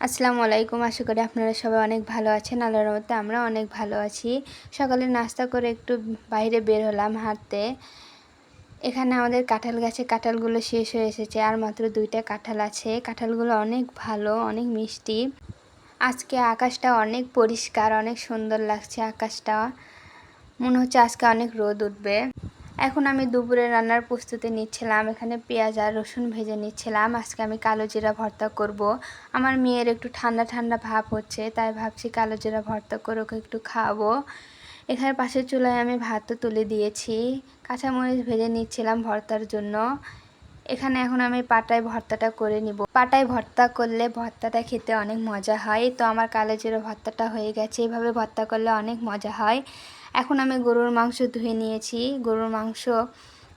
আসসালামু আলাইকুম। আশা করি আপনারা সবাই অনেক ভালো আছেন। আল্লাহর রহমতে আমরা অনেক ভালো আছি। সকালে নাস্তা করে একটু বাইরে বের হলাম হাঁটতে। এখানে আমাদের কাঁঠাল গাছে কাঁঠালগুলো শেষ হয়ে এসেছে, আর মাত্র 2টা কাঁঠাল আছে। কাঁঠালগুলো অনেক ভালো, অনেক মিষ্টি। আজকে আকাশটা অনেক পরিষ্কার, অনেক সুন্দর লাগছে আকাশটা। মনে হচ্ছে আজকে অনেক রোদ উঠবে। এখন আমি দুপুরে রান্নার প্রস্তুতি নিচ্ছিলাম। এখানে পেঁয়াজ আর রসুন ভেজে নিচ্ছিলাম। আজকে আমি কালো জিরা ভর্তা করব। আমার মেয়ের একটু ঠান্ডা ঠান্ডা ভাব হচ্ছে, তাই ভাবছি কালো জিরা ভর্তা করে ওকে একটু খাওয়াবো। এখানে পাশের চুলায় আমি ভাতও তুলে দিয়েছি। কাঁচামরিচ ভেজে নিচ্ছিলাম ভর্তার জন্য। এখানে এখন আমি পাটায় ভর্তাটা করে নিব। পাটায় ভর্তা করলে ভর্তাটা খেতে অনেক মজা হয়। তো আমার কালো জিরা ভর্তাটা হয়ে গেছে। এইভাবে ভর্তা করলে অনেক মজা হয়। এখন আমি গরুর মাংস ধুয়ে নিয়েছি। গরুর মাংস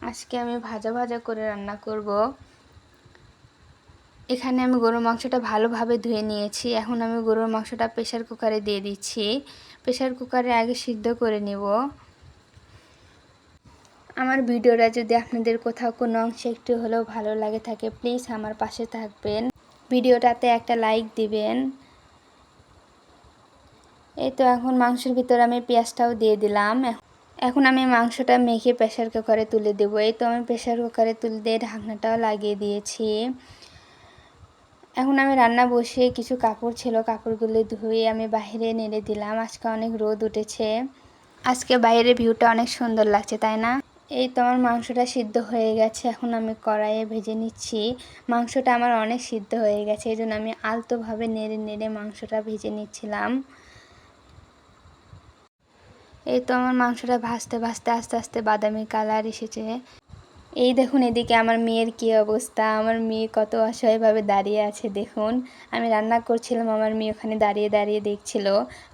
আজকে আমি ভাজা ভাজা করে রান্না করব। এখানে আমি গরুর মাংসটা ভালোভাবে ধুয়ে নিয়েছি। এখন আমি গরুর মাংসটা প্রেসার কুকারে দিয়ে দিচ্ছি। প্রেসার কুকারে আগে সিদ্ধ করে নেব। আমার ভিডিওটা যদি আপনাদের কোথাও কোনো অংশে একটু হলেও ভালো লাগে থাকে, প্লিজ আমার পাশে থাকবেন, ভিডিওটাতে একটা লাইক দিবেন। এই তো এখন মাংসের ভিতরে আমি পেঁয়াজটাও দিয়ে দিলাম। এখন আমি মাংসটা মেখে প্রেসার কুকারে তুলে দেবো। এই তো আমি প্রেসার কুকারে তুলে দিয়ে ঢাকনাটাও লাগিয়ে দিয়েছি। এখন আমি রান্না বসিয়ে কিছু কাপড় ছিল, কাপড়গুলো ধুয়ে আমি বাইরে নেড়ে দিলাম। আজকে অনেক রোদ উঠেছে, আজকে বাইরের ভিউটা অনেক সুন্দর লাগছে, তাই না? এই তো আমার মাংসটা সিদ্ধ হয়ে গেছে। এখন আমি কড়াইয়ে ভেজে নিচ্ছি। মাংসটা আমার অনেক সিদ্ধ হয়ে গেছে, এই জন্য আমি আলতোভাবে নেড়ে নেড়ে মাংসটা ভেজে নিচ্ছিলাম। এই তো আমার মাংসটা ভাজতে ভাজতে আস্তে আস্তে বাদামি কালার এসেছে। এই দেখুন এদিকে আমার মেয়ের কী অবস্থা। আমার মেয়ে কত অসহায়ভাবে দাঁড়িয়ে আছে দেখুন। আমি রান্না করছিলাম, আমার মেয়ে ওখানে দাঁড়িয়ে দাঁড়িয়ে দেখছিল।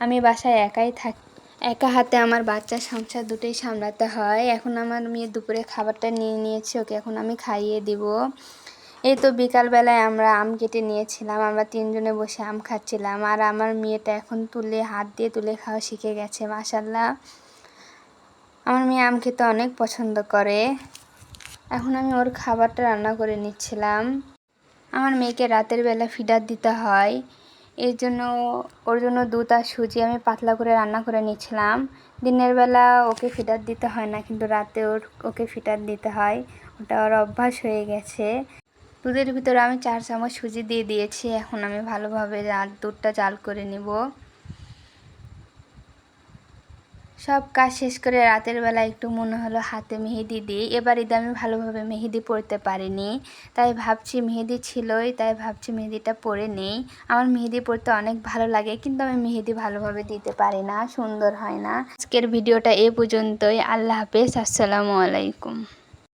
আমি বাসায় একাই থাকি, একা হাতে আমার বাচ্চা সংসার দুটোই সামলাতে হয়। এখন আমার মেয়ে দুপুরে খাবারটা নিয়ে নিয়েছে, ওকে এখন আমি খাইয়ে দিব। এই তো বিকালবেলায় আমরা আম কেটে নিয়েছিলাম, আমরা 3জনে বসে আম খাচ্ছিলাম। আর আমার মেয়েটা এখন হাত দিয়ে তুলে খাওয়া শিখে গেছে, মাশাল্লাহ। আমার মেয়ে আম খেতে অনেক পছন্দ করে। এখন আমি ওর খাবারটা রান্না করে নিচ্ছিলাম। আমার মেয়েকে রাতের বেলা ফিডার দিতে হয়, এর জন্য ওর জন্য দুধ আর সুজি আমি পাতলা করে রান্না করে নিচ্ছিলাম। দিনের বেলা ওকে ফিডার দিতে হয় না, কিন্তু রাতে ওকে ফিডার দিতে হয়, ওটা ওর অভ্যাস হয়ে গেছে। দুধের ভিতরে আমি 4 চামচ সুজি দিয়ে দিয়েছি। এখন আমি ভালোভাবে দুধটা জাল করে নিব। সব কাজ শেষ করে রাতের বেলা একটু মনে হলো হাতে মেহেদি দিই। এবার ঈদে আমি ভালোভাবে মেহেদি পরতে পারিনি, তাই ভাবছি মেহেদি ছিলই, তাই ভাবছি মেহেদিটা পরে নেই। আমার মেহেদি পরতে অনেক ভালো লাগে, কিন্তু আমি মেহেদি ভালোভাবে দিতে পারি না, সুন্দর হয় না। আজকের ভিডিওটা এ পর্যন্তই। আল্লাহ হাফেজ, আসসালামু আলাইকুম।